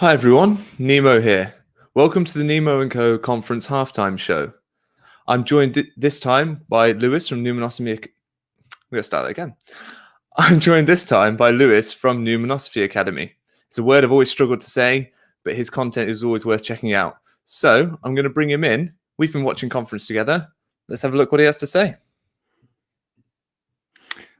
Hi everyone, Nemo here. Welcome to the Nemo & Co. Conference Halftime Show. I'm joined this time by Lewis from Numinosophy. We're going to start that again. I'm joined this time by Lewis from Numinosophy Academy. It's a word I've always struggled to say, but his content is always worth checking out. So I'm going to bring him in. We've been watching conference together. Let's have a look what he has to say.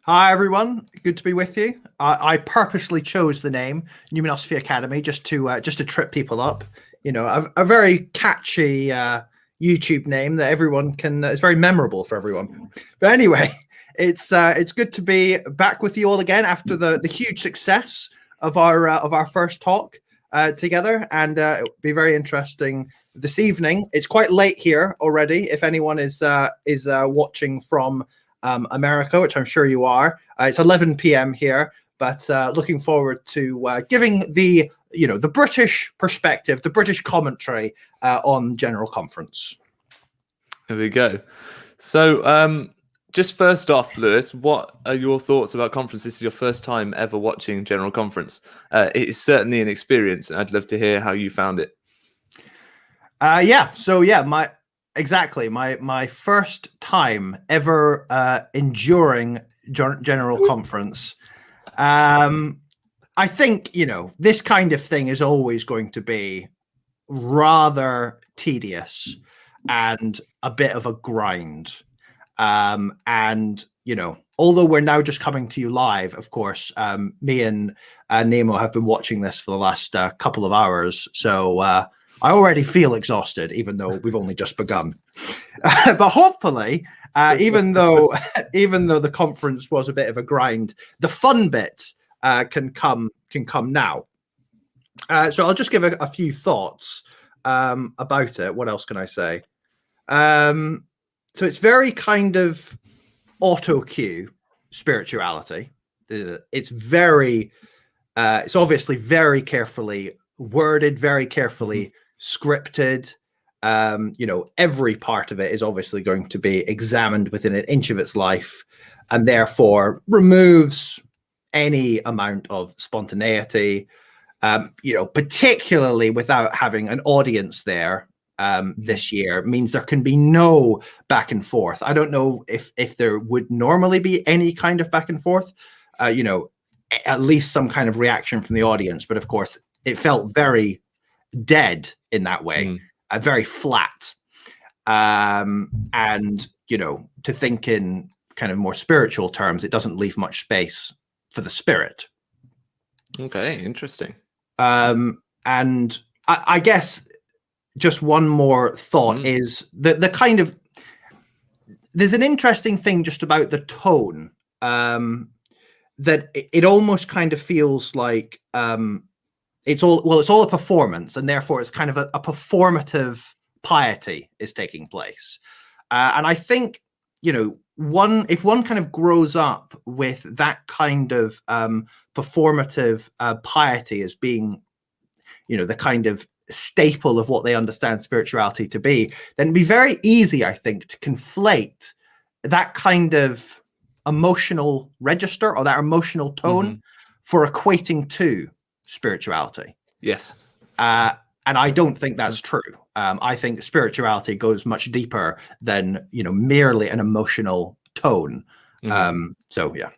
Hi everyone, good to be with you. I purposely chose the name Numinosophy Academy just to trip people up. You know, a very catchy YouTube name that everyone can. It's very memorable for everyone. But anyway, it's good to be back with you all again after the huge success of our first talk together, and it'll be very interesting this evening. It's quite late here already. If anyone is watching from America, which I'm sure you are. It's 11 p.m. here, but looking forward to giving the British perspective, the British commentary on General Conference. There we go. So just first off, Lewis, what are your thoughts about conference? This is your first time ever watching General Conference. It is certainly an experience, and I'd love to hear how you found it. Exactly. My first time ever enduring General Conference. I think, this kind of thing is always going to be rather tedious and a bit of a grind. And, although we're now just coming to you live, of course, me and Nemo have been watching this for the last couple of hours. So, I already feel exhausted, even though we've only just begun. But hopefully, even though the conference was a bit of a grind, the fun bit can come now. So I'll just give a few thoughts about it. What else can I say? So it's very kind of auto cue spirituality. It's obviously very carefully worded, very carefully scripted. Every part of it is obviously going to be examined within an inch of its life, and therefore removes any amount of spontaneity, particularly without having an audience there. This year means there can be no back and forth. I don't know if there would normally be any kind of back and forth, at least some kind of reaction from the audience. But of course, it felt very dead in that way, very flat. And, to think in kind of more spiritual terms, it doesn't leave much space for the spirit. Okay, interesting. And I guess just one more thought is the kind of, there's an interesting thing just about the tone, that it almost kind of feels like, it's all a performance, and therefore it's kind of a performative piety is taking place. And I think, if one kind of grows up with that kind of performative piety as being, the kind of staple of what they understand spirituality to be, then it'd be very easy, I think, to conflate that kind of emotional register or that emotional tone for equating to spirituality. Yes. And I don't think that's true. I think spirituality goes much deeper than, merely an emotional tone. So yeah.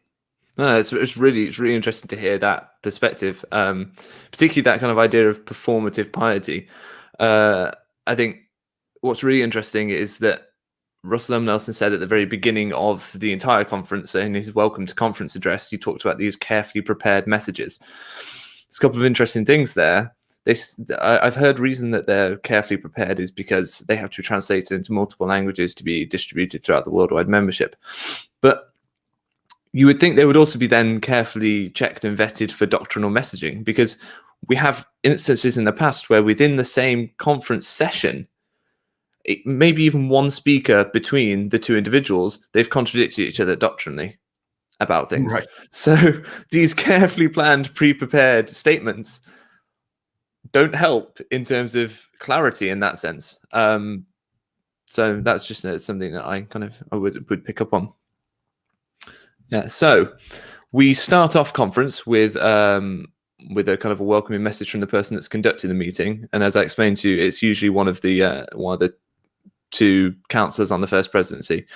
No, it's really interesting to hear that perspective, particularly that kind of idea of performative piety. I think what's really interesting is that Russell M. Nelson said at the very beginning of the entire conference, in his welcome to conference address, he talked about these carefully prepared messages. There's a couple of interesting things there. I've heard reason that they're carefully prepared is because they have to be translated into multiple languages to be distributed throughout the worldwide membership. But you would think they would also be then carefully checked and vetted for doctrinal messaging, because we have instances in the past where within the same conference session, maybe even one speaker between the two individuals, they've contradicted each other doctrinally about things. Right. So these carefully planned, pre-prepared statements don't help in terms of clarity in that sense. So that's just something that I would pick up on. Yeah. So we start off conference with with a kind of a welcoming message from the person that's conducting the meeting. And as I explained to you, it's usually one of the two councillors on the first presidency.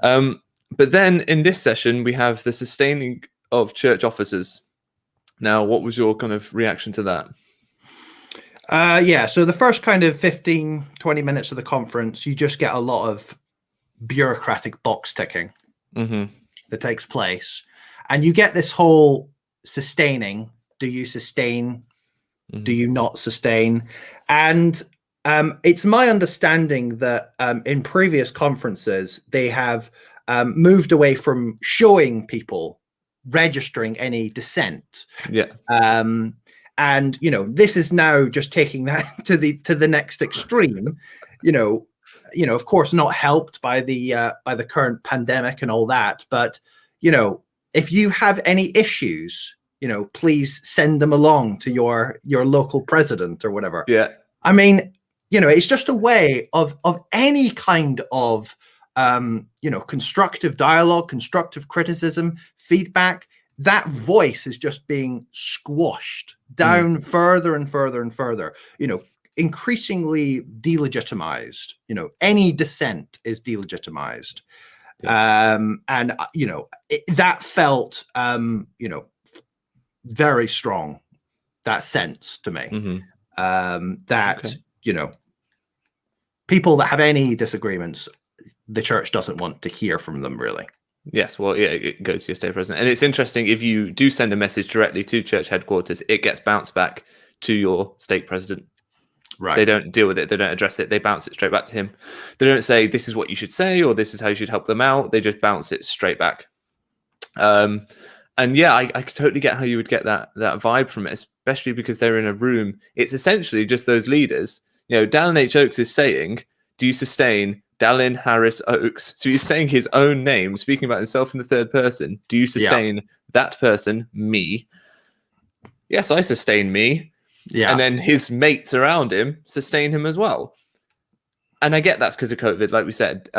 But then in this session, we have the sustaining of church officers. Now, what was your kind of reaction to that? Yeah, so the first kind of 15, 20 minutes of the conference, you just get a lot of bureaucratic box ticking that takes place. And you get this whole sustaining. Do you sustain? Do you not sustain? And it's my understanding that in previous conferences, they have moved away from showing people registering any dissent. Yeah. And this is now just taking that to the next extreme. Of course, not helped by the current pandemic and all that. But if you have any issues, please send them along to your local president or whatever. Yeah. I mean, it's just a way of any kind of constructive dialogue, constructive criticism, feedback. That voice is just being squashed down further and further and further, increasingly delegitimized. Any dissent is delegitimized. Yeah. And that felt, very strong, that sense to me, that, people that have any disagreements, the church doesn't want to hear from them, really. Yes, well, yeah, it goes to your state president. And it's interesting, if you do send a message directly to church headquarters, it gets bounced back to your state president. Right. They don't deal with it. They don't address it. They bounce it straight back to him. They don't say, this is what you should say, or this is how you should help them out. They just bounce it straight back. And yeah, I could totally get how you would get that vibe from it, especially because they're in a room. It's essentially just those leaders. Dallin H. Oakes is saying, do you sustain Dallin Harris Oakes? So he's saying his own name, speaking about himself in the third person. Do you sustain that person, me? Yes, I sustain me. Yeah. And then his mates around him sustain him as well. And I get that's because of COVID, like we said.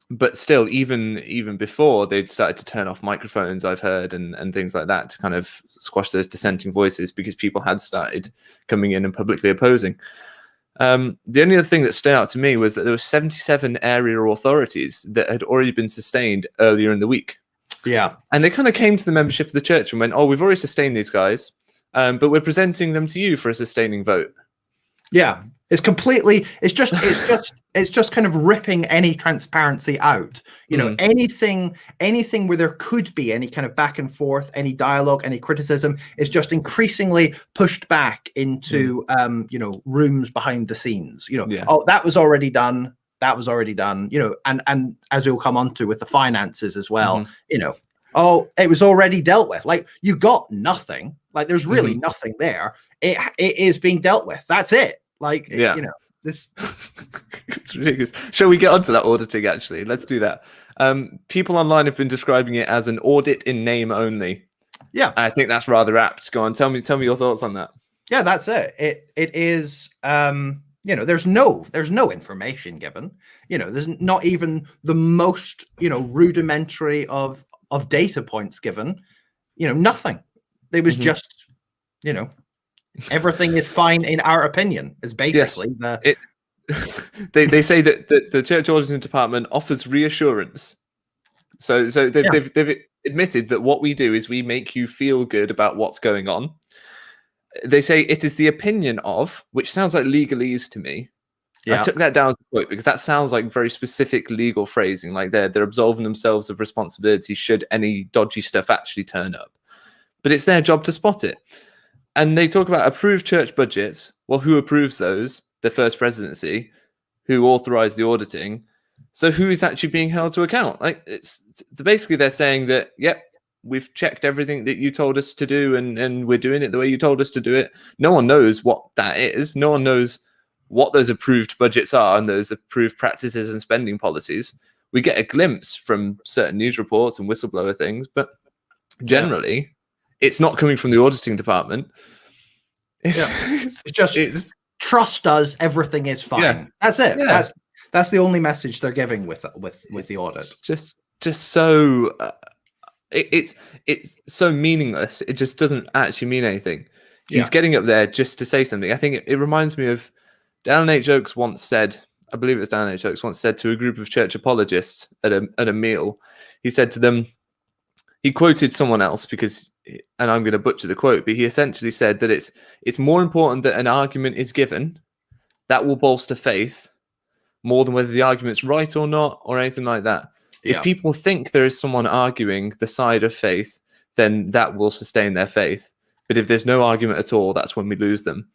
But still, even before, they'd started to turn off microphones, I've heard, and things like that to kind of squash those dissenting voices because people had started coming in and publicly opposing. The only other thing that stood out to me was that there were 77 area authorities that had already been sustained earlier in the week. Yeah. And they kind of came to the membership of the church and went, oh, we've already sustained these guys, but we're presenting them to you for a sustaining vote. Yeah. It's just kind of ripping any transparency out. Anything where there could be any kind of back and forth, any dialogue, any criticism is just increasingly pushed back into rooms behind the scenes. Oh, that was already done. That was already done. And as we'll come on to with the finances as well, oh, it was already dealt with. Like, you got nothing. Like, there's really nothing there. It is being dealt with. That's it. Like, this. It's ridiculous. Shall we get onto that auditing? Actually, let's do that. People online have been describing it as an audit in name only. Yeah, I think that's rather apt. Go on, tell me your thoughts on that. Yeah, that's it. It is. There's no information given. There's not even the most rudimentary of data points given. Nothing. It was just everything is fine in our opinion, is basically they say that the church auditing department offers reassurance. So they've admitted that what we do is we make you feel good about what's going on. They say it is the opinion of, which sounds like legalese to me. I took that down as a quote because that sounds like very specific legal phrasing, like they're absolving themselves of responsibility should any dodgy stuff actually turn up. But it's their job to spot it. And they talk about approved church budgets. Well, who approves those? The first presidency. Who authorized the auditing? So who is actually being held to account? Like, it's basically they're saying that, yep, we've checked everything that you told us to do, and we're doing it the way you told us to do it. No one knows what that is. No one knows what those approved budgets are and those approved practices and spending policies. We get a glimpse from certain news reports and whistleblower things, but generally, it's not coming from the auditing department. It's trust us, everything is fine. Yeah. That's it. Yeah. That's the only message they're giving with the audit. Just so it's so meaningless. It just doesn't actually mean anything. He's Yeah. getting up there just to say something. I think it reminds me of Dallin H. Oakes once said, I believe it was Dallin H. Oakes once said to a group of church apologists at a meal, he said to them, he quoted someone else because, and I'm going to butcher the quote, but he essentially said that it's more important that an argument is given that will bolster faith more than whether the argument's right or not or anything like that. Yeah. If people think there is someone arguing the side of faith, then that will sustain their faith. But if there's no argument at all, that's when we lose them.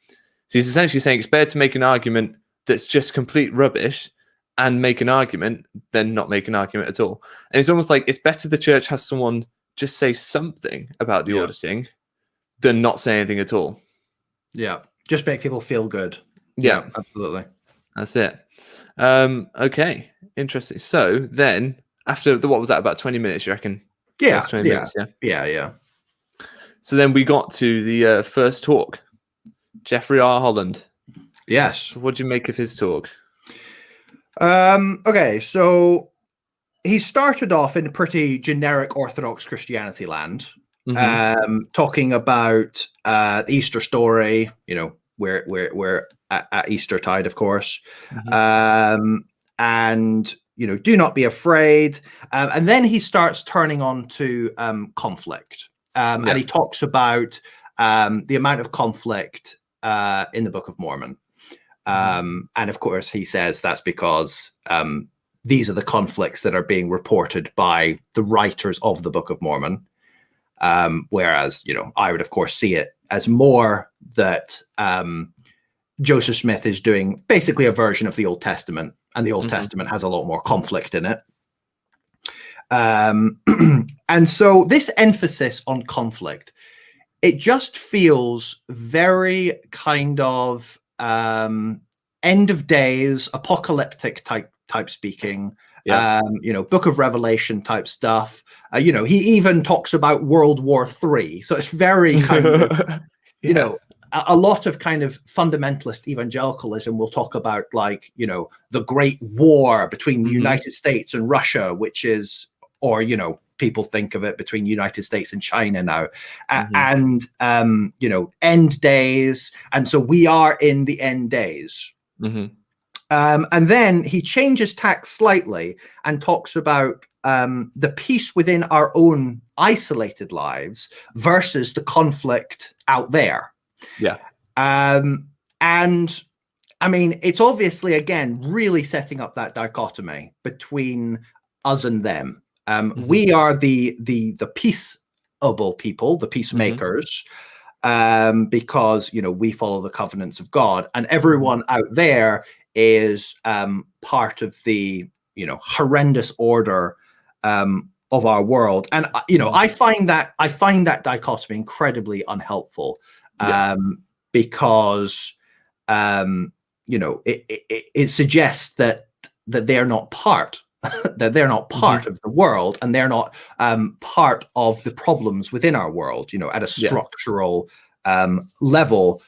So he's essentially saying it's better to make an argument that's just complete rubbish and make an argument than not make an argument at all. And it's almost like it's better the church has someone just say something about the auditing than not say anything at all. Yeah. Just make people feel good. Yeah, absolutely. That's it. Okay, interesting. So then after what was that, about 20 minutes, you reckon? Yeah, 20 minutes, yeah. So then we got to the first talk. Jeffrey R. Holland. Yes. So what do you make of his talk? Okay, so he started off in a pretty generic Orthodox Christianity land, talking about the Easter story. You know, we're at Eastertide, of course, and you know, do not be afraid. And then he starts turning on to conflict, and he talks about the amount of conflict in the Book of Mormon. And of course, he says that's because these are the conflicts that are being reported by the writers of the Book of Mormon. Whereas, you know, I would, of course, see it as more that Joseph Smith is doing basically a version of the Old Testament, and the Old Testament has a lot more conflict in it. And so this emphasis on conflict, it just feels very kind of end of days, apocalyptic type speaking, you know, Book of Revelation type stuff. You know, he even talks about World War III. So it's very kind of, you know, a lot of kind of fundamentalist evangelicalism will talk about, like, you know, the Great War between the United States and Russia, which is, or, you know, people think of it between United States and China now, and you know, end days, and so we are in the end days. And then he changes tack slightly and talks about the peace within our own isolated lives versus the conflict out there. And I mean, it's obviously, again, really setting up that dichotomy between us and them. We are the peaceable people, the peacemakers, because, you know, we follow the covenants of God, and everyone out there is part of the, you know, horrendous order of our world. And you know, I find that dichotomy incredibly unhelpful, because you know, it suggests that they're not part. That they're not part of the world, and they're not part of the problems within our world. You know, at a structural level,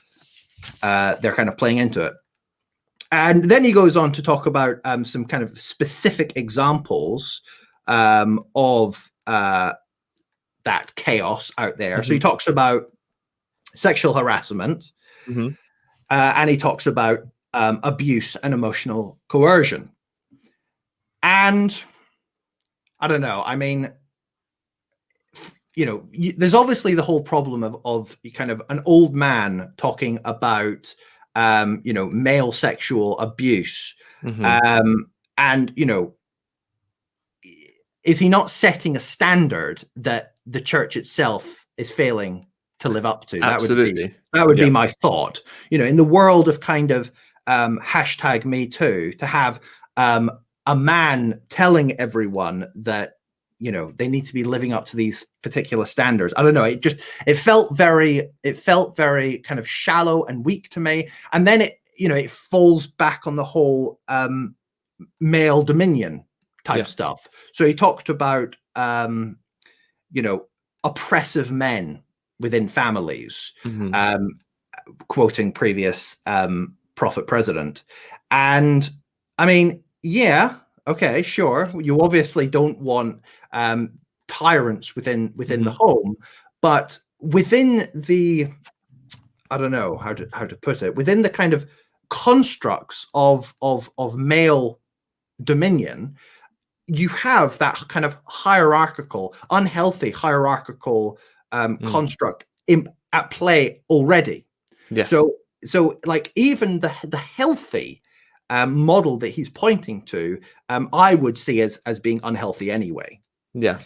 they're kind of playing into it. And then he goes on to talk about some kind of specific examples of that chaos out there. So he talks about sexual harassment, and he talks about abuse and emotional coercion. And I don't know, I mean, you know, there's obviously the whole problem of kind of an old man talking about, you know, male sexual abuse. And, you know, is he not setting a standard that the church itself is failing to live up to? Absolutely. That would be my thought. You know, in the world of kind of hashtag Me Too, to have a man telling everyone that, you know, they need to be living up to these particular standards. I don't know. It felt very kind of shallow and weak to me. And then it, you know, it falls back on the whole male dominion type stuff. So he talked about, you know, oppressive men within families, quoting previous prophet president. And I mean, yeah, okay, sure. You obviously don't want tyrants within the home, but within the, I don't know how to put it, within the kind of constructs of male dominion, you have that kind of hierarchical, unhealthy hierarchical construct at play already. Yes. So like even the healthy model that he's pointing to, I would see as being unhealthy anyway. Yeah.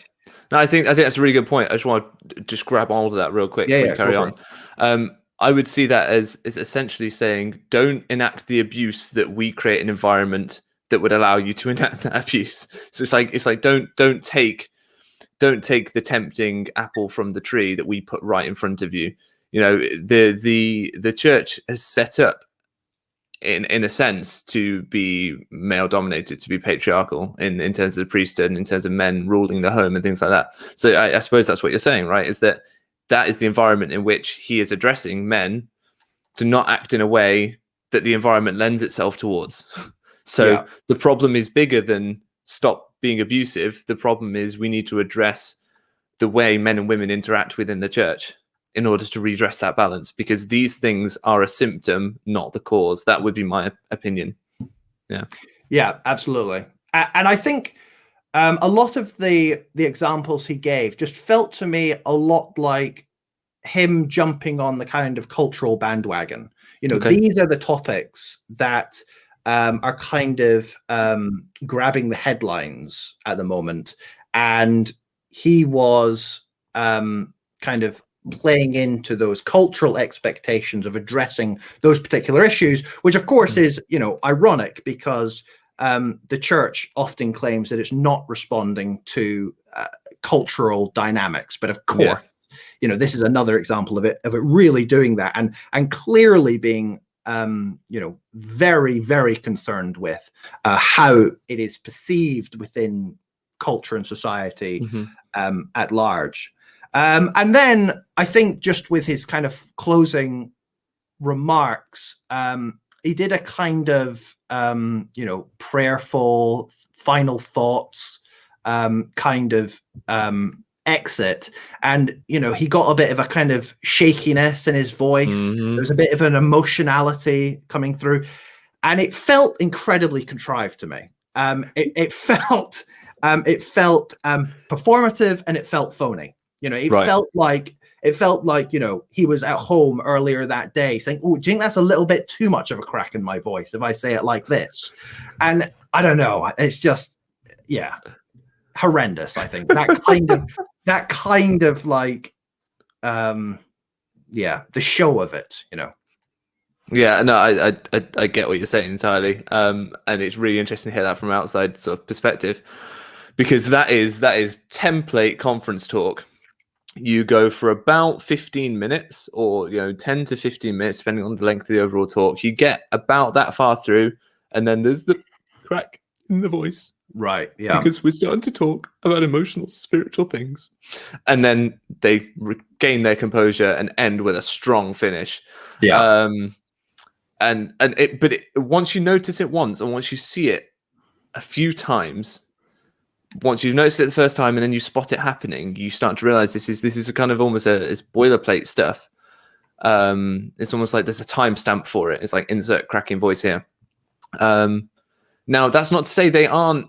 No, I think that's a really good point. I just want to just grab hold of that real quick before you carry on. I would see that as essentially saying, don't enact the abuse that we create an environment that would allow you to enact that abuse. So it's like don't take the tempting apple from the tree that we put right in front of you. You know, the church has set up in a sense to be male dominated, to be patriarchal in terms of the priesthood and in terms of men ruling the home and things like that. So I suppose that's what you're saying, right? Is that is the environment in which he is addressing men to not act in a way that the environment lends itself towards. So the problem is bigger than stop being abusive. The problem is we need to address the way men and women interact within the church in order to redress that balance, because these things are a symptom, not the cause. That would be my opinion. Yeah, absolutely. And I think a lot of the examples he gave just felt to me a lot like him jumping on the kind of cultural bandwagon. You know, these are the topics that are kind of grabbing the headlines at the moment, and he was kind of playing into those cultural expectations of addressing those particular issues, which of course is, you know, ironic, because the church often claims that it's not responding to cultural dynamics, but of course, you know, this is another example of it really doing that, and clearly being you know, very, very concerned with how it is perceived within culture and society at large. And then I think just with his kind of closing remarks, he did a kind of, you know, prayerful final thoughts kind of exit. And, you know, he got a bit of a kind of shakiness in his voice. There was a bit of an emotionality coming through, and it felt incredibly contrived to me. It felt performative, and it felt phony. You know, it felt like, you know, he was at home earlier that day saying, "Oh, do you think that's a little bit too much of a crack in my voice if I say it like this?" And I don't know. It's just, horrendous. I think that kind of like, the show of it, you know. Yeah, no, I get what you're saying entirely. And it's really interesting to hear that from an outside sort of perspective, because that is template conference talk. You go for about 15 minutes, or, you know, 10 to 15 minutes, depending on the length of the overall talk. You get about that far through, and then there's the crack in the voice. Right. Yeah. Because we're starting to talk about emotional, spiritual things. And then they regain their composure and end with a strong finish. Yeah. But once you notice it once, and once you see it a few times, once you've noticed it the first time and then you spot it happening, you start to realize this is a kind of almost it's boilerplate stuff. It's almost like there's a timestamp for it. It's like insert cracking voice here. Now, that's not to say they aren't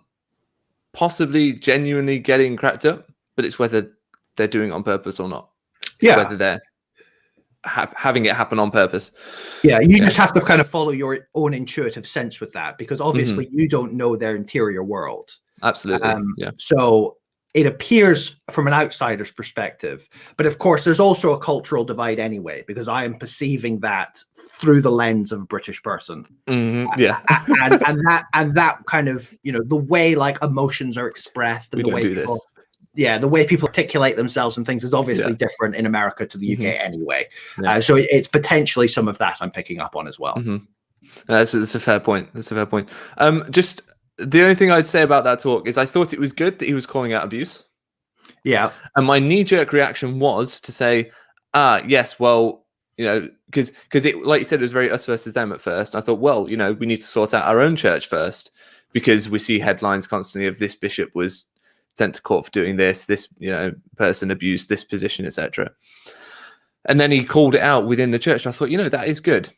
possibly genuinely getting cracked up, but it's whether they're doing it on purpose or not. It's whether they're having it happen on purpose. You just have to kind of follow your own intuitive sense with that, because obviously you don't know their interior world. Absolutely. So it appears from an outsider's perspective, but of course there's also a cultural divide anyway, because I am perceiving that through the lens of a British person. and that kind of, you know, the way like emotions are expressed, and the way people articulate themselves and things is obviously different in America to the UK anyway. So it's potentially some of that I'm picking up on as well. That's a fair point. Just the only thing I'd say about that talk is I thought it was good that he was calling out abuse. Yeah. And my knee-jerk reaction was to say, yes, well, you know, because it, like you said, it was very us versus them at first. I thought, well, you know, we need to sort out our own church first, because we see headlines constantly of this bishop was sent to court for doing this. This person abused this position, etc. And then he called it out within the church. I thought, that is good.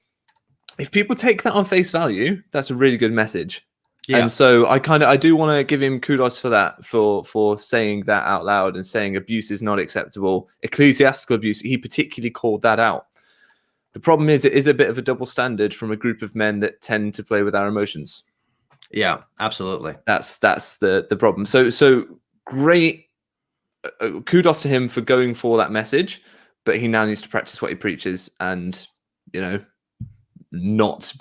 If people take that on face value, that's a really good message. Yeah. And so I do want to give him kudos for that, for saying that out loud and saying abuse is not acceptable. Ecclesiastical abuse, he particularly called that out. The problem is it is a bit of a double standard from a group of men that tend to play with our emotions. Yeah, absolutely. That's the problem. So great. Kudos to him for going for that message, but he now needs to practice what he preaches and, not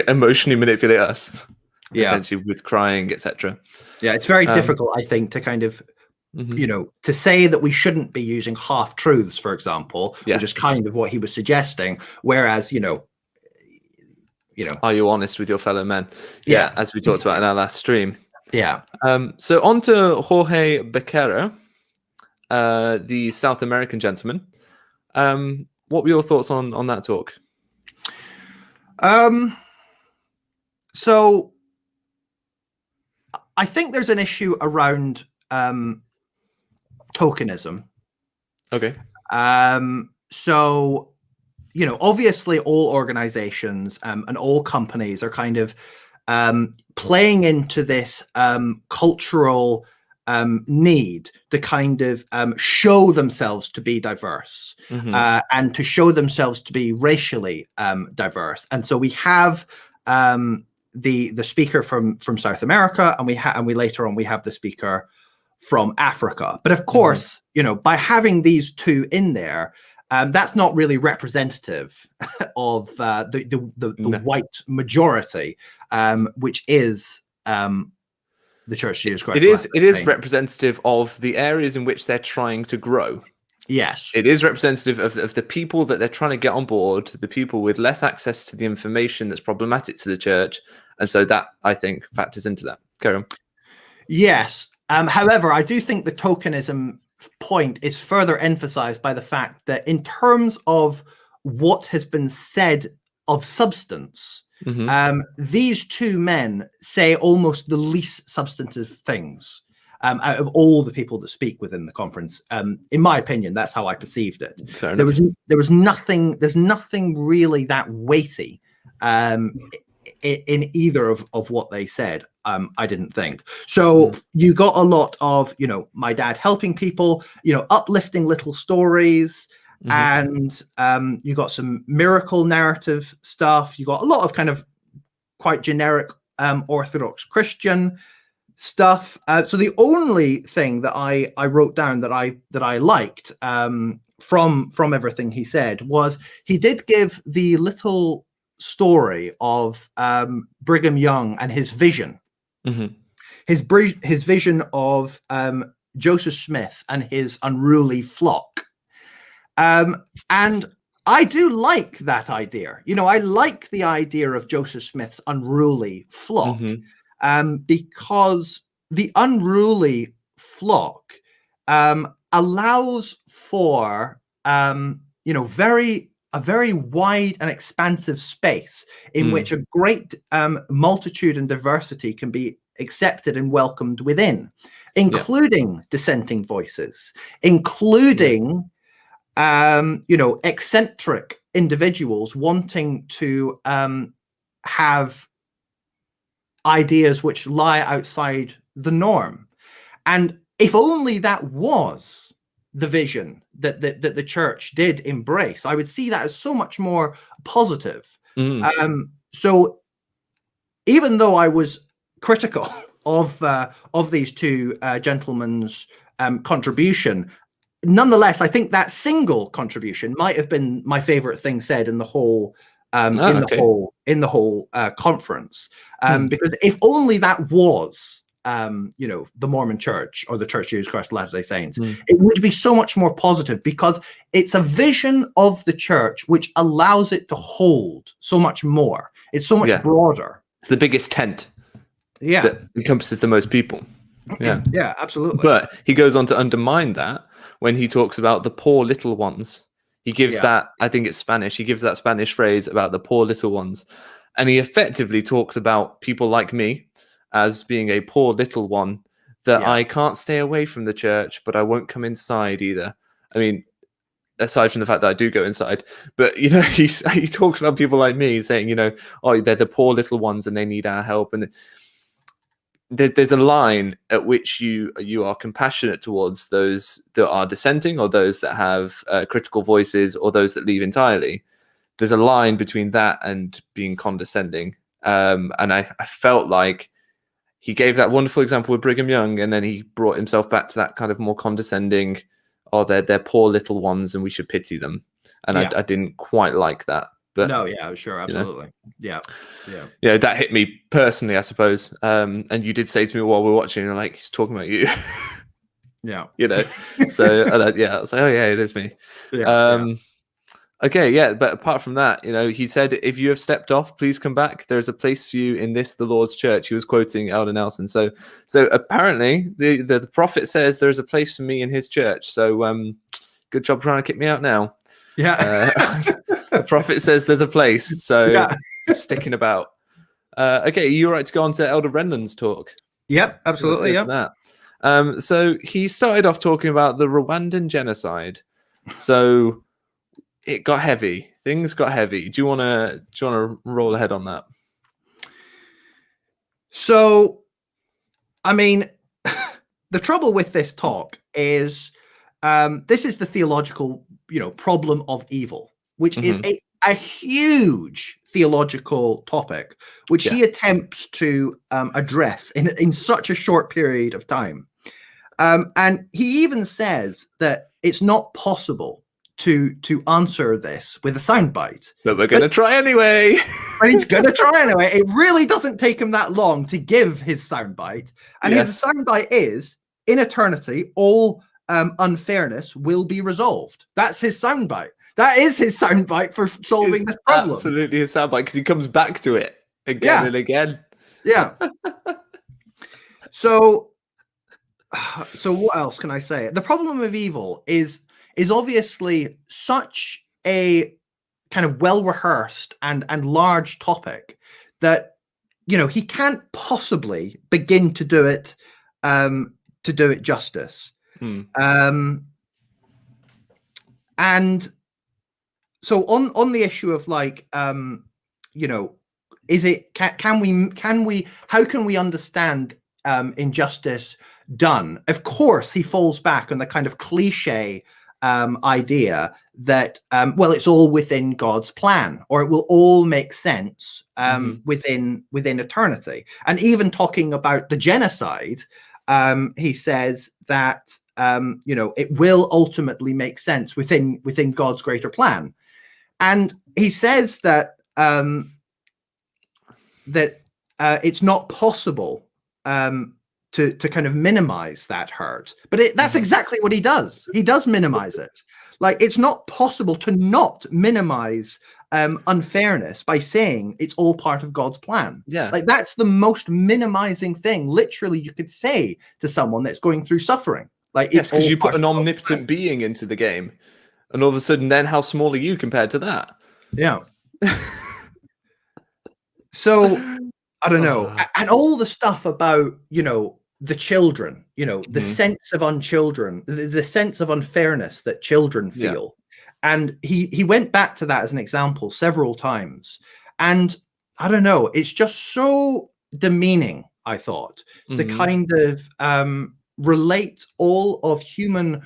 emotionally manipulate us. Essentially with crying, etc. Yeah, it's very difficult, I think, to kind of, to say that we shouldn't be using half truths, for example, which is kind of what he was suggesting. Whereas, are you honest with your fellow men? Yeah, as we talked about in our last stream. Yeah. So on to Jorge Becerra, the South American gentleman. What were your thoughts on that talk? So I think there's an issue around tokenism. Okay. So, obviously all organizations and all companies are kind of playing into this cultural need to kind of show themselves to be diverse and to show themselves to be racially diverse. And so we have the speaker from South America, and we later on we have the speaker from Africa. But of course, by having these two in there, that's not really representative of the white majority, which is the Church of Jesus Christ. It is representative of the areas in which they're trying to grow. Yes. It is representative of the people that they're trying to get on board, the people with less access to the information that's problematic to the church. And so that, I think, factors into that. Carry on. Yes. However, I do think the tokenism point is further emphasized by the fact that in terms of what has been said of substance, these two men say almost the least substantive things out of all the people that speak within the conference. In my opinion, that's how I perceived it. Fair There's nothing really that weighty in either of what they said. I didn't think. So you got a lot of, my dad helping people, uplifting little stories, and you got some miracle narrative stuff. You got a lot of kind of quite generic Orthodox Christian stuff. So the only thing that I wrote down that I liked from everything he said was he did give the little story of Brigham Young and his vision. His vision of Joseph Smith and his unruly flock. And I do like that idea. I like the idea of Joseph Smith's unruly flock because the unruly flock allows for a very wide and expansive space in which a great multitude and diversity can be accepted and welcomed within, including dissenting voices, including eccentric individuals wanting to have ideas which lie outside the norm. And if only that was the vision that the church did embrace, I would see that as so much more positive. So even though I was critical of these two gentlemen's contribution, nonetheless, I think that single contribution might have been my favorite thing said in the whole the whole conference, because if only that was the Mormon Church or the Church of Jesus Christ of Latter-day Saints, it would be so much more positive because it's a vision of the church which allows it to hold so much more. It's so much broader. It's the biggest tent that encompasses the most people. Yeah, absolutely. But he goes on to undermine that when he talks about the poor little ones. He gives that, I think it's Spanish, he gives that Spanish phrase about the poor little ones. And he effectively talks about people like me as being a poor little one that Yeah. I can't stay away from the church, but I won't come inside either. I mean, aside from the fact that I do go inside, but you know, he talks about people like me saying, you know, oh, they're the poor little ones and they need our help. And there's a line at which you are compassionate towards those that are dissenting, or those that have critical voices, or those that leave entirely. There's a line between that and being condescending. And I felt like he gave that wonderful example with Brigham Young, and then he brought himself back to that kind of more condescending, oh, they're poor little ones and we should pity them. And I didn't quite like that. But no, yeah, sure, absolutely. You know, yeah, that hit me personally, I suppose. And you did say to me while we were watching, you're like, he's talking about you. Yeah. You know, so yeah, I was like, oh yeah, it is me. Yeah. Okay, yeah, but apart from that, you know, he said, if you have stepped off, please come back. There is a place for you in this, the Lord's church. He was quoting Elder Nelson. So apparently the prophet says there is a place for me in his church. So good job trying to kick me out now. Yeah. The prophet says there's a place. So sticking about. Okay, are you all right to go on to Elder Renland's talk? Yep, absolutely. Let's go to that. So he started off talking about the Rwandan genocide. So it got heavy. Things got heavy. Do you want to roll ahead on that? So, I mean, the trouble with this talk is this is the theological, problem of evil, which is a huge theological topic, which he attempts to address in such a short period of time. And he even says that it's not possible to answer this with a soundbite. But we're going to try anyway. But he's going to try anyway. It really doesn't take him that long to give his soundbite. And his soundbite is, in eternity, all unfairness will be resolved. That's his soundbite. That is his soundbite for solving this problem. Absolutely his soundbite, because he comes back to it again and again. Yeah. So what else can I say? The problem of evil is obviously such a kind of well-rehearsed and large topic that he can't possibly begin to do it justice. And so on the issue of like is it can we how can we understand injustice done? Of course he falls back on the kind of cliche idea that it's all within God's plan, or it will all make sense within eternity. And even talking about the genocide, he says that it will ultimately make sense within God's greater plan. And he says that it's not possible to kind of minimize that hurt, but that's exactly what he does. He does minimize it. Like, it's not possible to not minimize unfairness by saying it's all part of God's plan. Yeah, like that's the most minimizing thing literally you could say to someone that's going through suffering. Like, yes, because you put an omnipotent being into the game, and all of a sudden, then how small are you compared to that? Yeah. So I don't know, and all the stuff about the children, the sense of the sense of unfairness that children feel. And he went back to that as an example several times. And I don't know, it's just so demeaning, I thought, to kind of relate all of human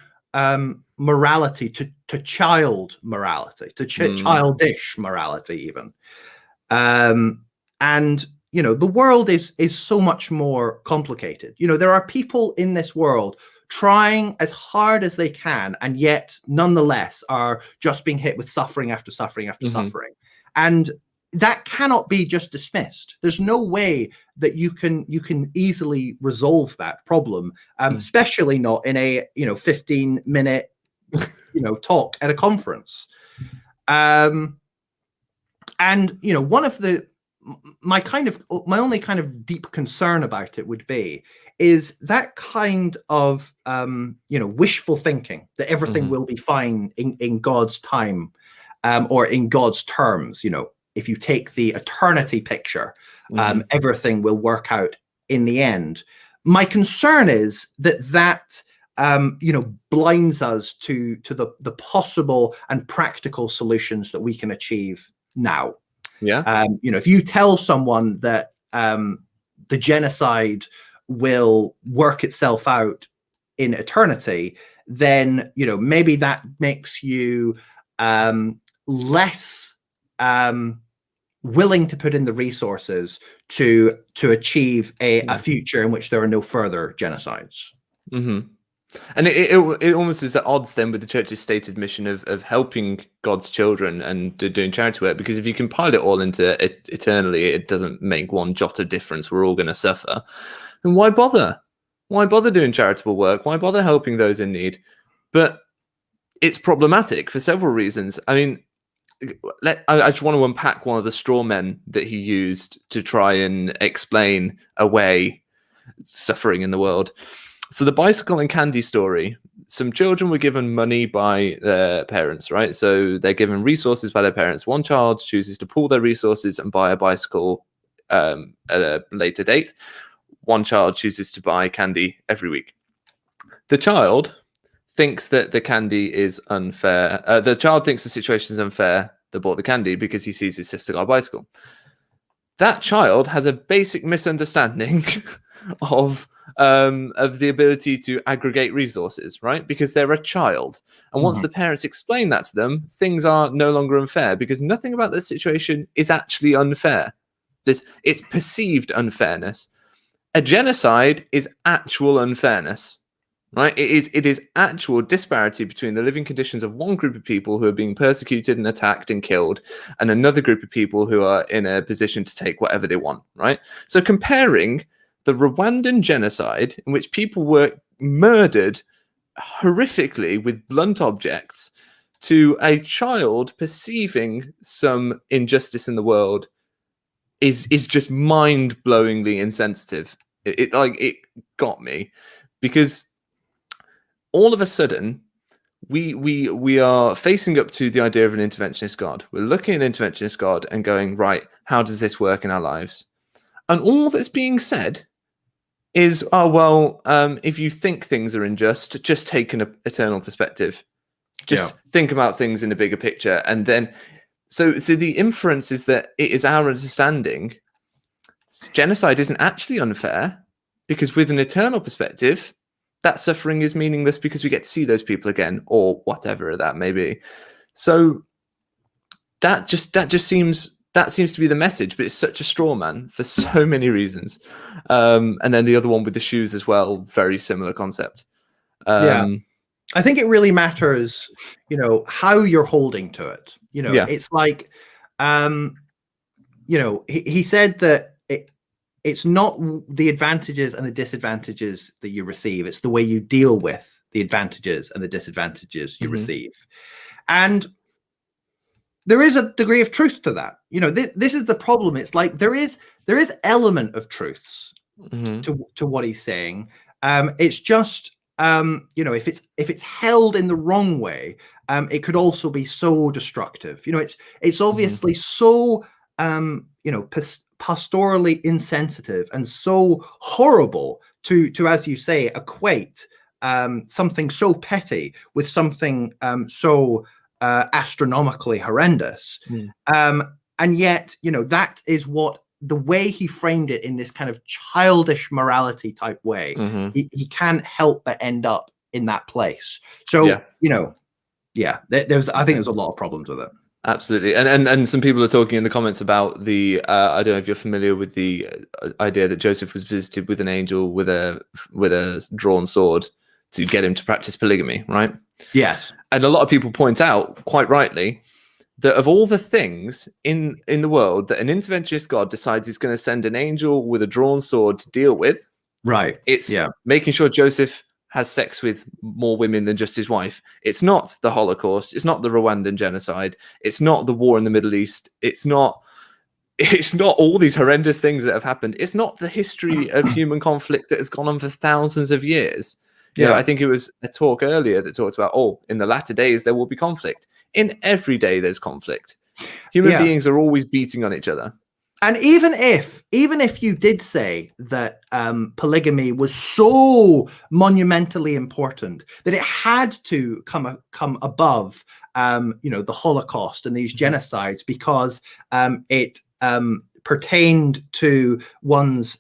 morality to child morality, to childish morality even. And the world is so much more complicated. There are people in this world trying as hard as they can, and yet nonetheless are just being hit with suffering after suffering after suffering. And that cannot be just dismissed. There's no way that you can easily resolve that problem, especially not in a 15-minute talk at a conference. And one of my only kind of deep concern about it would be is that kind of wishful thinking that everything will be fine in God's time, or in God's terms. If you take the eternity picture, everything will work out in the end. my concern is that blinds us to the possible and practical solutions that we can achieve now. Yeah. If you tell someone that the genocide will work itself out in eternity, then maybe that makes you less willing to put in the resources to achieve a future in which there are no further genocides. Mm-hmm. And it almost is at odds then with the church's stated mission of helping God's children and doing charity work, because if you compile it all into eternally, it doesn't make one jot of difference. We're all going to suffer. And why bother? Why bother doing charitable work? Why bother helping those in need? But it's problematic for several reasons. I mean, I just want to unpack one of the straw men that he used to try and explain away suffering in the world. So the bicycle and candy story, some children were given money by their parents, right? So they're given resources by their parents. One child chooses to pool their resources and buy a bicycle at a later date. One child chooses to buy candy every week. The child thinks that the candy is unfair. The child thinks the situation is unfair that bought the candy because he sees his sister got a bicycle. That child has a basic misunderstanding of the ability to aggregate resources, right? Because they're a child. And once the parents explain that to them, things are no longer unfair, because nothing about the situation is actually unfair. It's perceived unfairness. A genocide is actual unfairness, right? It is actual disparity between the living conditions of one group of people who are being persecuted and attacked and killed, and another group of people who are in a position to take whatever they want, right? So comparing the Rwandan genocide, in which people were murdered horrifically with blunt objects, to a child perceiving some injustice in the world, is just mind-blowingly insensitive. It got me, because all of a sudden we are facing up to the idea of an interventionist God. We're looking at an interventionist God and going, right, how does this work in our lives? And all that's being said is, oh, well, if you think things are unjust, just take an eternal perspective. Just think about things in a bigger picture. And then, so the inference is that it is our understanding genocide isn't actually unfair, because with an eternal perspective, that suffering is meaningless because we get to see those people again, or whatever that may be. So that seems to be the message, but it's such a straw man for so many reasons. And then the other one with the shoes as well, very similar concept. I think it really matters, how you're holding to it. It's like, he said that it's not the advantages and the disadvantages that you receive. It's the way you deal with the advantages and the disadvantages you receive. And there is a degree of truth to that. This is the problem. It's like there is element of truths to what he's saying. It's just, if it's held in the wrong way, it could also be so destructive. It's obviously so, pastorally insensitive and so horrible to, as you say, equate something so petty with something so astronomically horrendous. And yet, that is what the way he framed it in this kind of childish morality type way. He can't help but end up in that place. So, I think there's a lot of problems with it. Absolutely. And some people are talking in the comments about the I don't know if you're familiar with the idea that Joseph was visited with an angel with a drawn sword to get him to practice polygamy, right? Yes. And a lot of people point out, quite rightly, that of all the things in the world that an interventionist God decides he's going to send an angel with a drawn sword to deal with, right? It's making sure Joseph has sex with more women than just his wife. It's not the Holocaust. It's not the Rwandan genocide. It's not the war in the Middle East. It's not all these horrendous things that have happened. It's not the history of human conflict that has gone on for thousands of years. I think it was a talk earlier that talked about, in the latter days, there will be conflict. In every day, there's conflict. Human beings are always beating on each other. And even if you did say that polygamy was so monumentally important that it had to come above, the Holocaust and these genocides because it pertained to one's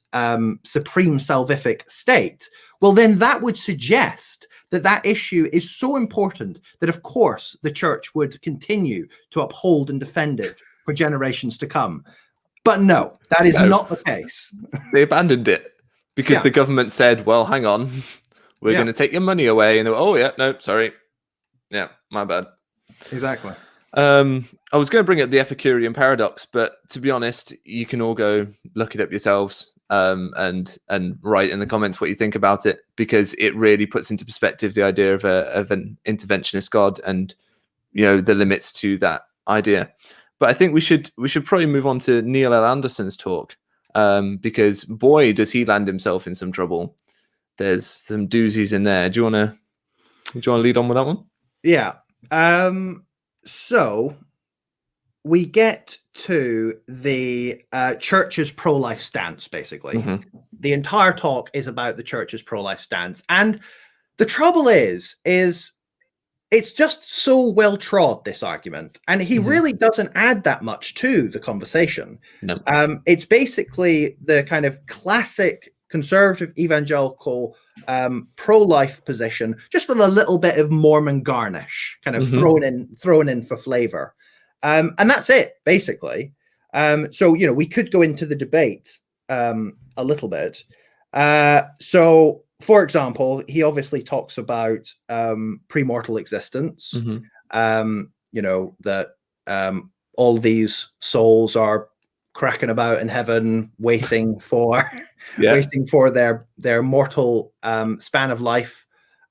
supreme salvific state, well, then that would suggest that that issue is so important that, of course, the church would continue to uphold and defend it for generations to come. But no, that is not the case. They abandoned it because the government said, well, hang on, we're going to take your money away. And they were, oh, yeah, no, sorry. Yeah, my bad. Exactly. I was going to bring up the Epicurean paradox, but to be honest, you can all go look it up yourselves and write in the comments what you think about it, because it really puts into perspective the idea of an interventionist God and, the limits to that idea. But I think we should probably move on to Neil L. Anderson's talk, because boy, does he land himself in some trouble. There's some doozies in there. Do you want to lead on with that one? Yeah. So we get to the church's pro-life stance, basically. Mm-hmm. The entire talk is about the church's pro-life stance. And the trouble is it's just so well trod, this argument, and he really doesn't add that much to the conversation. No. It's basically the kind of classic conservative evangelical pro-life position, just with a little bit of Mormon garnish, kind of thrown in for flavor, and that's it, basically. So we could go into the debate a little bit. So, for example, he obviously talks about premortal existence, that all these souls are cracking about in heaven, waiting for their mortal span of life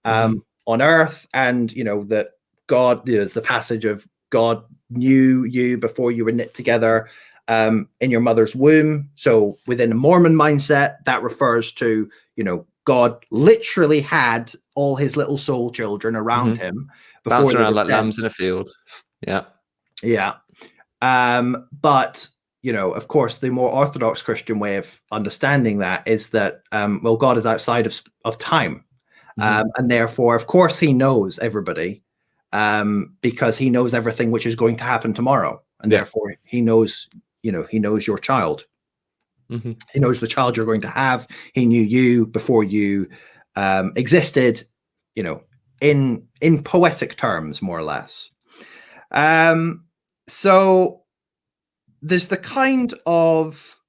on earth, and that God, there's the passage of God knew you before you were knit together in your mother's womb. So within a Mormon mindset, that refers to God literally had all his little soul children around him, bouncing around like lambs in a field. Yeah. But of course, the more orthodox Christian way of understanding that is that God is outside of time, and therefore, of course, he knows everybody, because he knows everything which is going to happen tomorrow, and therefore he knows your child. He knows the child you're going to have. He knew you before you existed, in poetic terms, more or less. So there's the kind of,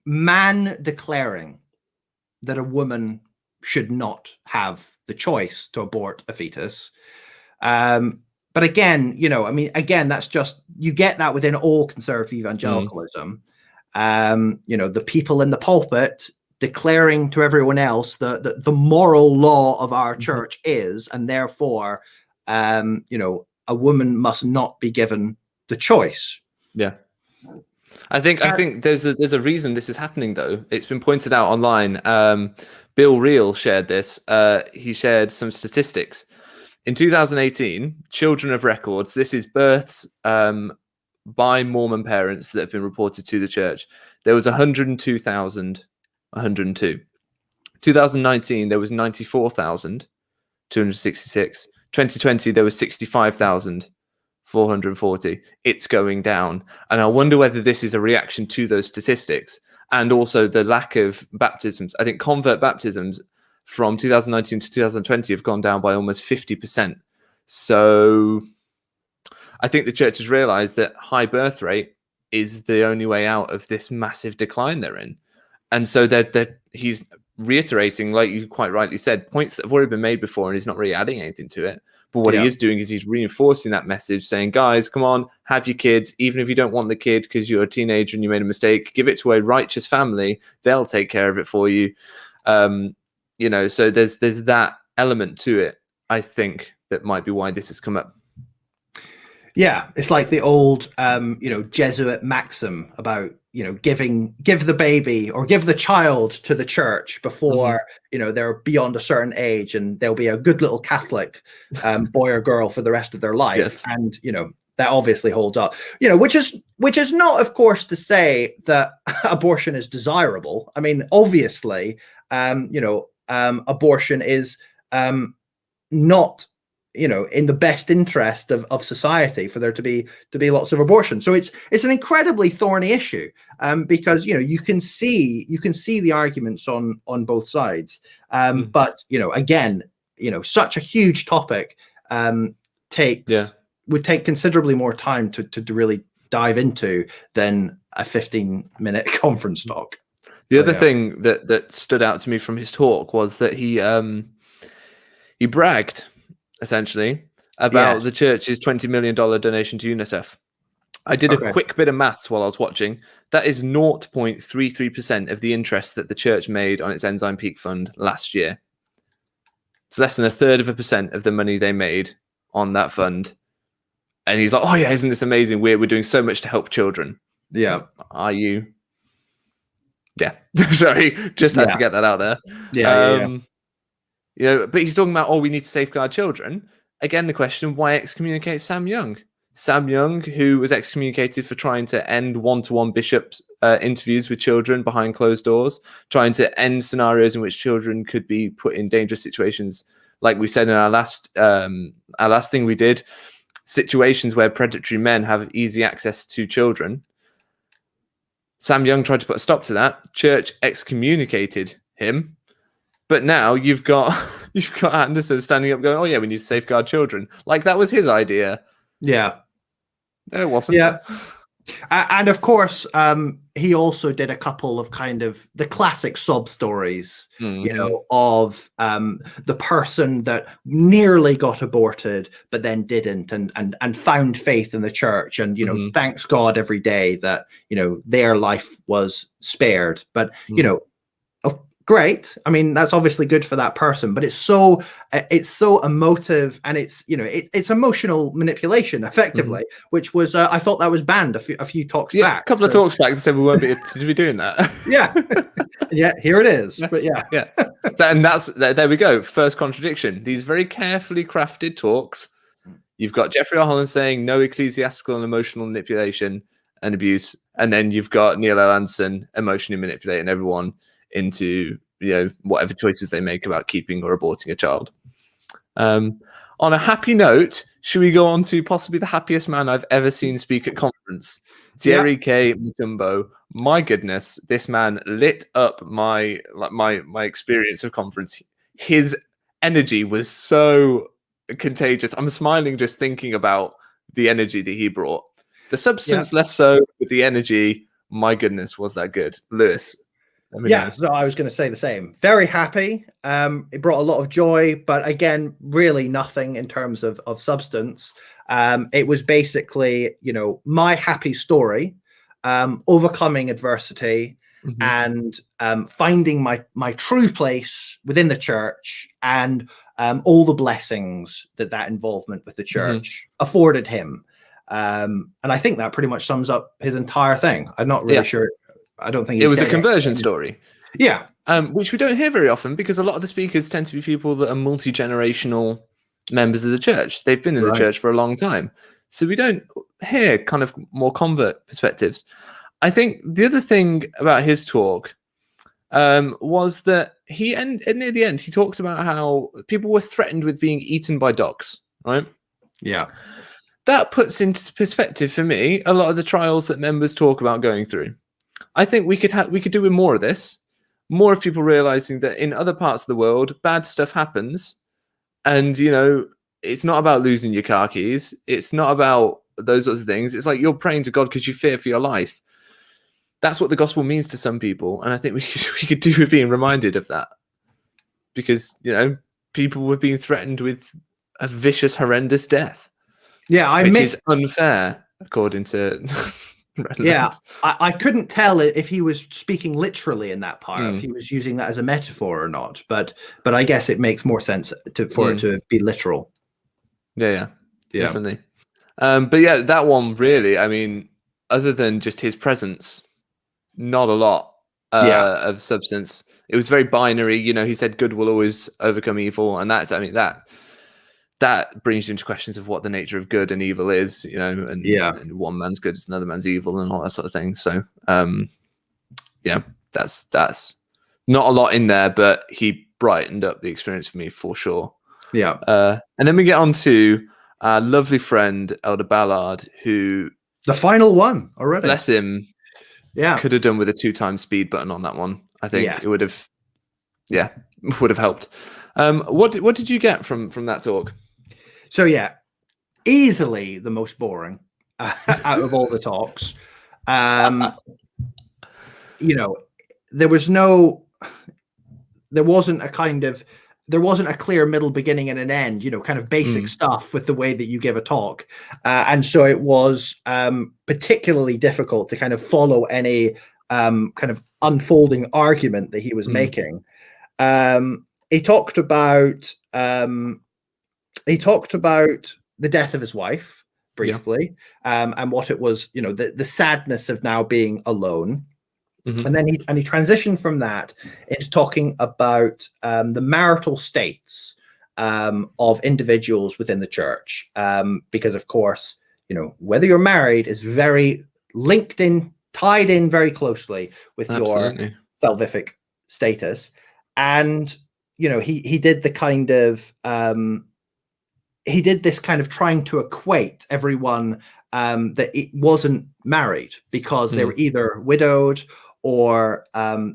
man declaring that a woman should not have the choice to abort a fetus. But again, that's just, you get that within all conservative evangelicalism. The people in the pulpit declaring to everyone else that the moral law of our church is, and therefore, a woman must not be given the choice. Yeah. I think there's a reason this is happening, though. It's been pointed out online. Bill Reel shared this. He shared some statistics. In 2018, children of records, this is births by Mormon parents that have been reported to the church. There was 102,102. 2019, there was 94,266. 2020, there was 65,440. It's going down. And I wonder whether this is a reaction to those statistics and also the lack of baptisms. I think convert baptisms from 2019 to 2020 have gone down by almost 50%. So I think the church has realized that high birth rate is the only way out of this massive decline they're in. And so he's reiterating, like you quite rightly said, points that have already been made before, and he's not really adding anything to it. But what he is doing is he's reinforcing that message, saying, guys, come on, have your kids. Even if you don't want the kid because you're a teenager and you made a mistake, give it to a righteous family. They'll take care of it for you. So there's that element to it, I think, that might be why this has come up. Yeah, it's like the old, Jesuit maxim about, give the baby or give the child to the church before, they're beyond a certain age, and they'll be a good little Catholic boy or girl for the rest of their life. Yes. And, that obviously holds up. Which is not, of course, to say that abortion is desirable. I mean, obviously, abortion is not in the best interest of society for there to be lots of abortion. So it's an incredibly thorny issue, because you can see the arguments on both sides, but again, such a huge topic would take considerably more time to really dive into than a 15-minute conference talk. The other thing that stood out to me from his talk was that he bragged essentially about the church's $20 million donation to UNICEF. I did a quick bit of maths while I was watching. That is 0.33% of the interest that the church made on its Enzyme Peak Fund last year. It's less than 1/3% of the money they made on that fund. And he's like, oh yeah, isn't this amazing? We're doing so much to help children. Yeah. So, are you? Yeah. Sorry, just had to get that out there. But he's talking about, we need to safeguard children. Again, the question, why excommunicate Sam Young? Sam Young, who was excommunicated for trying to end one-to-one bishops' interviews with children behind closed doors, trying to end scenarios in which children could be put in dangerous situations. Like we said in our last thing we did, situations where predatory men have easy access to children. Sam Young tried to put a stop to that. Church excommunicated him. But now you've got Anderson standing up going, oh yeah, we need to safeguard children. Like that was his idea. Yeah. No, it wasn't. Yeah. And of course, he also did a couple of kind of the classic sob stories, of the person that nearly got aborted, but then didn't, and found faith in the church, and thanks God every day that their life was spared. But great. I mean, that's obviously good for that person, but it's so emotive, and it's it's emotional manipulation effectively, which was I thought that was banned a few talks back. A couple of talks back, they said we won't be to be doing that. Yeah, here it is. But yeah. So, and there we go. First contradiction. These very carefully crafted talks. You've got Jeffrey R. Holland saying no ecclesiastical and emotional manipulation and abuse, and then you've got Neil L. Anderson emotionally manipulating everyone into whatever choices they make about keeping or aborting a child. On a happy note, should we go on to possibly the happiest man I've ever seen speak at conference, Thierry K. Mutombo? My goodness, this man lit up my experience of conference. His energy was so contagious. I'm smiling just thinking about the energy that he brought. The substance less so, but the energy, my goodness, was that good. Lewis. So I was going to say the same. Very happy. It brought a lot of joy, but again, really nothing in terms of substance. It was basically, my happy story, overcoming adversity, and finding my true place within the church, and all the blessings that involvement with the church afforded him. And I think that pretty much sums up his entire thing. I'm not really sure. I don't think it was a conversion story. Yeah. Which we don't hear very often, because a lot of the speakers tend to be people that are multi-generational members of the church. They've been in the church for a long time. So we don't hear kind of more convert perspectives. I think the other thing about his talk was that near the end, he talks about how people were threatened with being eaten by dogs, right? Yeah. That puts into perspective for me a lot of the trials that members talk about going through. I think we could do with more of this, more of people realizing that in other parts of the world, bad stuff happens, and it's not about losing your car keys. It's not about those sorts of things. It's like you're praying to God because you fear for your life. That's what the gospel means to some people, and I think we could do with being reminded of that, because people were being threatened with a vicious, horrendous death. Yeah, which is unfair according to. Yeah, I couldn't tell if he was speaking literally in that part, if he was using that as a metaphor or not. But I guess it makes more sense for it to be literal. Yeah, definitely. But yeah, that one really. I mean, other than just his presence, not a lot of substance. It was very binary. He said good will always overcome evil, and that that brings you into questions of what the nature of good and evil is, and one man's good is another man's evil and all that sort of thing. So that's not a lot in there, but he brightened up the experience for me for sure. Yeah. And then we get on to our lovely friend Elder Ballard, who the final one already. Bless him. Yeah. Could have done with a 2-time speed button on that one. I think it would have helped. What did you get from that talk? So easily the most boring out of all the talks. There wasn't a clear middle, beginning, and an end, kind of basic stuff with the way that you give a talk. And so it was particularly difficult to kind of follow any kind of unfolding argument that he was making. He talked about the death of his wife briefly, and what it was, the sadness of now being alone. And then he transitioned from that into talking about the marital states of individuals within the church, because of course, whether you're married is very tied in very closely with your salvific status. And he did the kind of he did this kind of trying to equate everyone that it wasn't married because they were either widowed or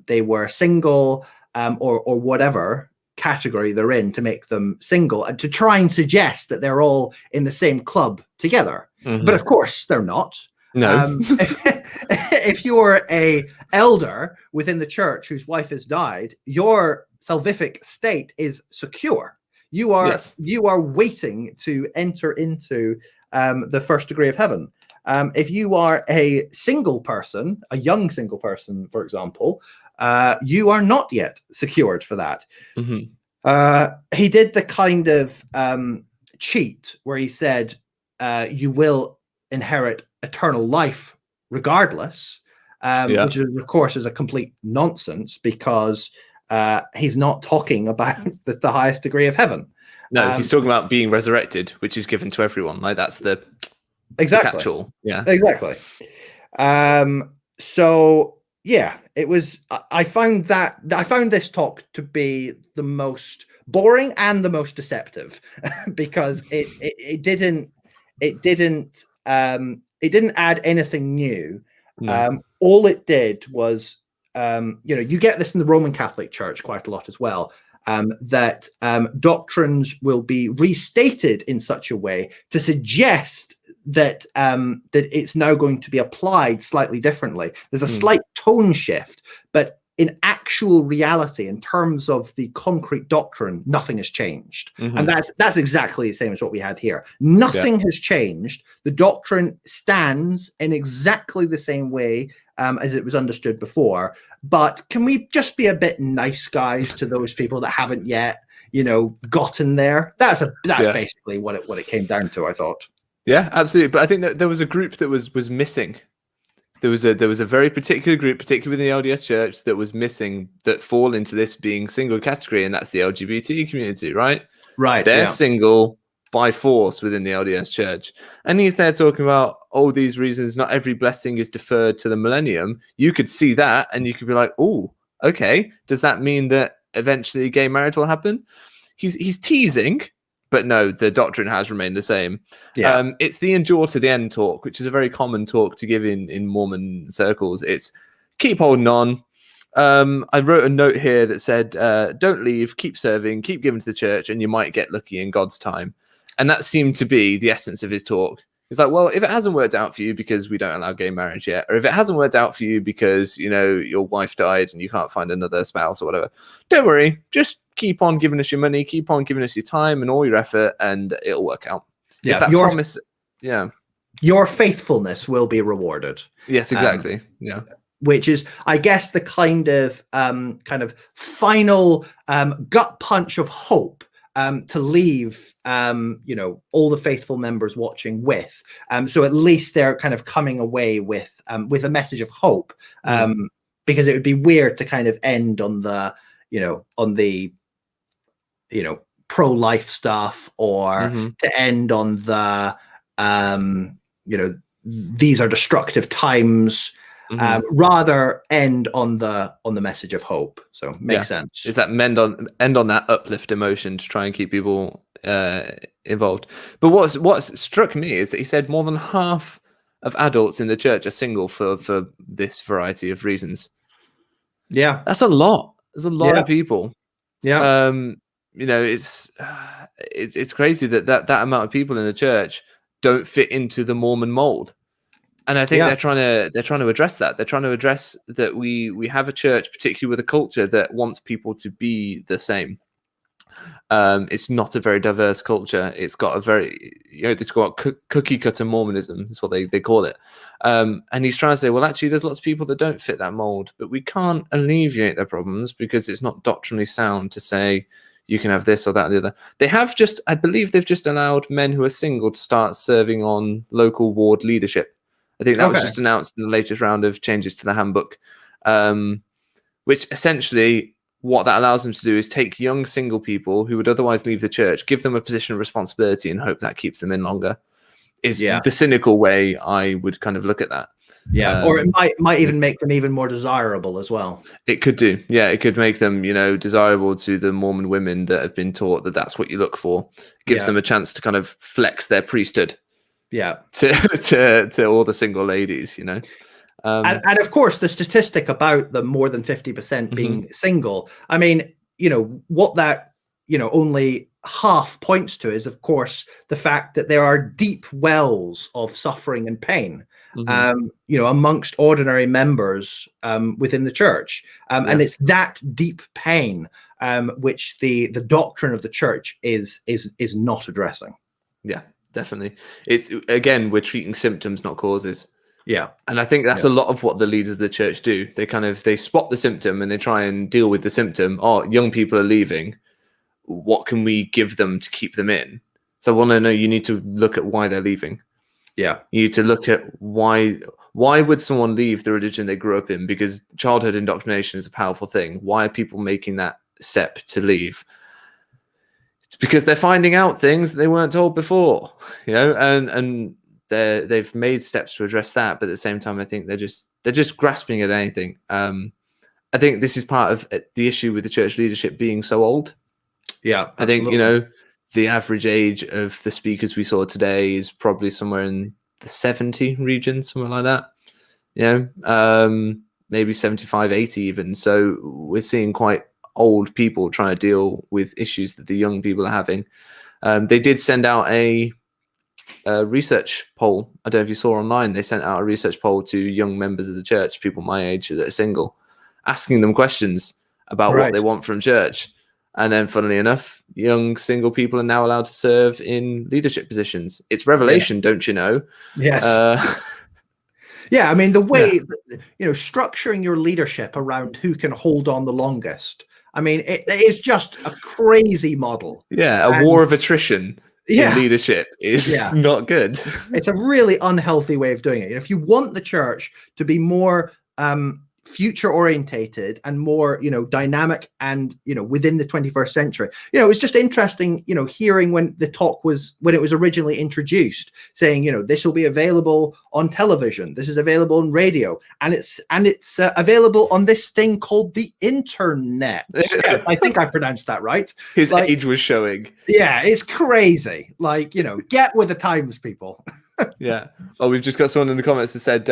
they were single, or whatever category they're in, to make them single, and to try and suggest that they're all in the same club together. But of course they're not. No. If you're a elder within the church whose wife has died, your salvific state is secure. You are waiting to enter into the first degree of heaven. If you are a single person, a young single person, for example, you are not yet secured for that. He did the kind of cheat where he said, you will inherit eternal life regardless, which of course is a complete nonsense, because he's not talking about the highest degree of heaven. No, he's talking about being resurrected, which is given to everyone. Like that's the catch-all. Yeah, exactly. So it was. I found this talk to be the most boring and the most deceptive because it didn't add anything new. No. All it did was, you get this in the Roman Catholic Church quite a lot as well, that doctrines will be restated in such a way to suggest that that it's now going to be applied slightly differently. There's a slight tone shift, but in actual reality, in terms of the concrete doctrine, nothing has changed. And that's exactly the same as what we had here. Nothing has changed. The doctrine stands in exactly the same way as it was understood before. But can we just be a bit nice, guys, to those people that haven't yet, gotten there? That's basically what it came down to, I thought. Yeah, absolutely. But I think that there was a group that was missing. There was a very particular group, particularly within the LDS Church, that was missing, that fall into this being single category, and that's the LGBT community, right? Right. They're single by force within the LDS Church. And he's there talking about all these reasons not every blessing is deferred to the millennium. You could see that and you could be like, oh, okay. Does that mean that eventually gay marriage will happen? He's teasing, but no, the doctrine has remained the same. Yeah. It's the endure to the end talk, which is a very common talk to give in Mormon circles. It's keep holding on. I wrote a note here that said, don't leave, keep serving, keep giving to the church, and you might get lucky in God's time. And that seemed to be the essence of his talk. It's like, well, if it hasn't worked out for you because we don't allow gay marriage yet, or if it hasn't worked out for you because, your wife died and you can't find another spouse or whatever, don't worry. Just keep on giving us your money, keep on giving us your time and all your effort, and it'll work out. Yeah, it's that promise. Yeah. Your faithfulness will be rewarded. Yes, exactly. Yeah. Which is, I guess, the kind of final gut punch of hope to leave, all the faithful members watching with. So at least they're kind of coming away with a message of hope, because it would be weird to kind of end on the pro-life stuff, or Hmm. to end on the these are destructive times, Hmm. rather end on the message of hope. So Yeah, makes sense. it's that end on that uplift emotion to try and keep people involved. But what's struck me is that he said more than half of adults in the church are single for this variety of reasons. Yeah, That's a lot. There's a lot yeah, of people. yeah, It's crazy that amount of people in the church don't fit into the Mormon mold. And I think yeah, they're trying to address that. They're trying to address that we have a church, particularly with a culture that wants people to be the same. It's not a very diverse culture. It's got a very, it's got cookie cutter Mormonism. That's what they call it. And he's trying to say, well, actually, there's lots of people that don't fit that mold, but we can't alleviate their problems because it's not doctrinally sound to say you can have this or that or the other. I believe they've just allowed men who are single to start serving on local ward leadership. I think that was okay, just announced in the latest round of changes to the handbook, which essentially what that allows them to do is take young single people who would otherwise leave the church, give them a position of responsibility, and hope that keeps them in longer. Is yeah, the cynical way I would kind of look at that. yeah. Or it might even make them even more desirable as well. It could do, yeah. It could make them, desirable to the Mormon women that have been taught that that's what you look for. Gives them a chance to kind of flex their priesthood. Yeah. To all the single ladies, And of course, the statistic about the more than 50% being single, I mean, what that, only half points to is, of course, the fact that there are deep wells of suffering and pain, amongst ordinary members within the church. And it's that deep pain which the doctrine of the church is not addressing. Yeah, definitely. It's, again, we're treating symptoms, not causes. Yeah. And I think that's a lot of what the leaders of the church do. They spot the symptom and they try and deal with the symptom. Oh, young people are leaving. What can we give them to keep them in? So I want to know, you need to look at why they're leaving. Yeah. You need to look at why would someone leave the religion they grew up in? Because childhood indoctrination is a powerful thing. Why are people making that step to leave? It's because they're finding out things that they weren't told before, and they've made steps to address that, but at the same time, I think they're just grasping at anything. I think this is part of the issue with the church leadership being so old. Yeah, absolutely. I think the average age of the speakers we saw today is probably somewhere in the 70 region, somewhere like that. Maybe 75, 80 even. So we're seeing quite old people trying to deal with issues that the young people are having. They did send out a research poll. I don't know if you saw online. They sent out a research poll to young members of the church, people my age that are single, asking them questions about what they want from church. And then, funnily enough, young single people are now allowed to serve in leadership positions. It's revelation, don't you know? Yes. Yeah, I mean, the way, structuring your leadership around who can hold on the longest. I mean, it is just a crazy model. Yeah, a war of attrition in leadership is not good. It's a really unhealthy way of doing it. If you want the church to be more future orientated and more dynamic and within the 21st century, it was just interesting hearing when it was originally introduced, saying this will be available on television, this is available on radio, and it's available on this thing called the internet. Yes, I think I pronounced that right. His age was showing. Yeah, it's crazy. Get with the times, people. Yeah. Oh, we've just got someone in the comments that said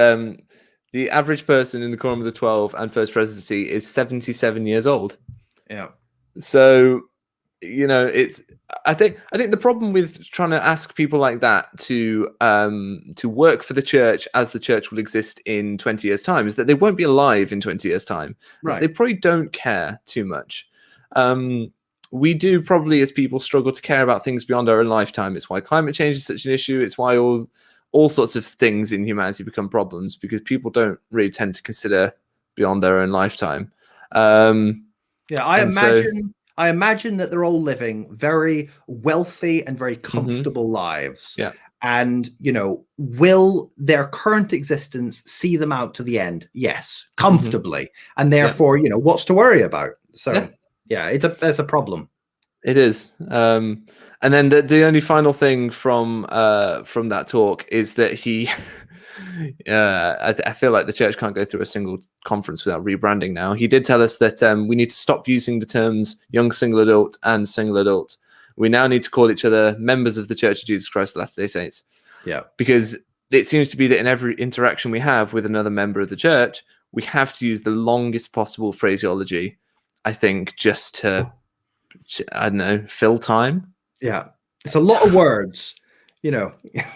the average person in the Quorum of the 12 and First Presidency is 77 years old. Yeah. So, it's. I think the problem with trying to ask people like that to work for the church as the church will exist in 20 years' time is that they won't be alive in 20 years' time. Right. So they probably don't care too much. We do probably, as people, struggle to care about things beyond our own lifetime. It's why climate change is such an issue. It's why all sorts of things in humanity become problems, because people don't really tend to consider beyond their own lifetime. I imagine that they're all living very wealthy and very comfortable lives. Yeah. And, will their current existence see them out to the end? Yes, comfortably. And therefore, what's to worry about? So, it's a problem. It is. And then the only final thing from that talk is that he, I feel like the church can't go through a single conference without rebranding now. He did tell us that we need to stop using the terms young single adult and single adult. We now need to call each other members of the Church of Jesus Christ of Latter-day Saints. Yeah. Because it seems to be that in every interaction we have with another member of the church, we have to use the longest possible phraseology, I think, just to, I don't know, fill time. Yeah. It's a lot of words, you know,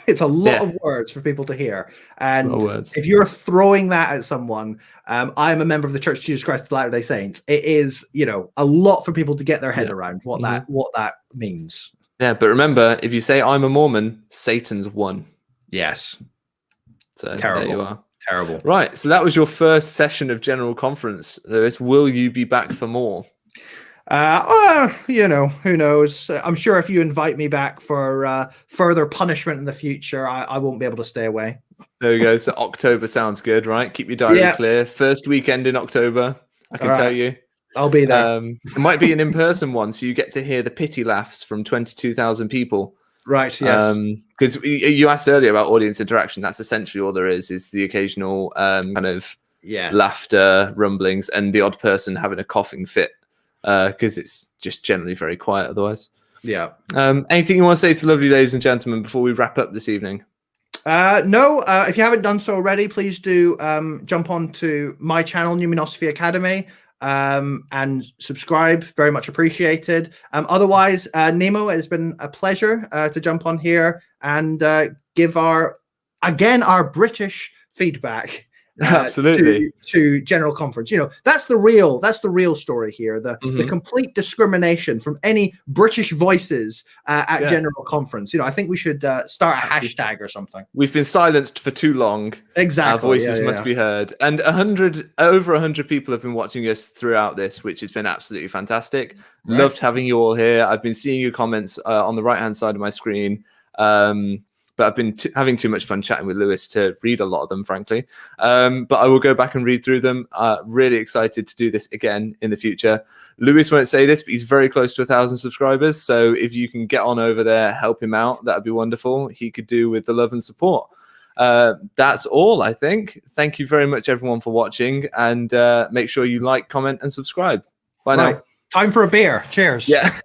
it's a lot of words for people to hear. And if you're throwing that at someone, I'm a member of the Church of Jesus Christ of Latter-day Saints. It is, you know, a lot for people to get their head around what that means. Yeah. But remember, if you say I'm a Mormon, Satan's won. Yes. So terrible. There you are. Terrible. Right. So that was your first session of General Conference, Lewis. Will you be back for more? You know, who knows? I'm sure if you invite me back for further punishment in the future, I won't be able to stay away. There you go. So October sounds good, right? Keep your diary clear. First weekend in October, I can tell you. I'll be there. It might be an in-person one, so you get to hear the pity laughs from 22,000 people. Right, yes. Because you asked earlier about audience interaction. That's essentially all there is the occasional kind of laughter, rumblings, and the odd person having a coughing fit. Because it's just generally very quiet otherwise. Yeah. Anything you want to say to the lovely ladies and gentlemen before we wrap up this evening? No. If you haven't done so already, please do jump onto my channel, Numinosophy Academy, and subscribe. Very much appreciated. Otherwise, Nemo, it has been a pleasure to jump on here and give our British feedback. Absolutely. To General Conference. You know, that's the real story here. The complete discrimination from any British voices at General Conference. You know, I think we should start a hashtag or something. We've been silenced for too long. Exactly. Our voices must be heard. And over 100 people have been watching us throughout this, which has been absolutely fantastic. Right. Loved having you all here. I've been seeing your comments on the right-hand side of my screen. But I've been having too much fun chatting with Lewis to read a lot of them, frankly. But I will go back and read through them. Really excited to do this again in the future. Lewis won't say this, but he's very close to 1,000 subscribers. So if you can get on over there, help him out, that'd be wonderful. He could do with the love and support. That's all, I think. Thank you very much, everyone, for watching. And make sure you like, comment, and subscribe. Bye now. Time for a beer. Cheers. Yeah.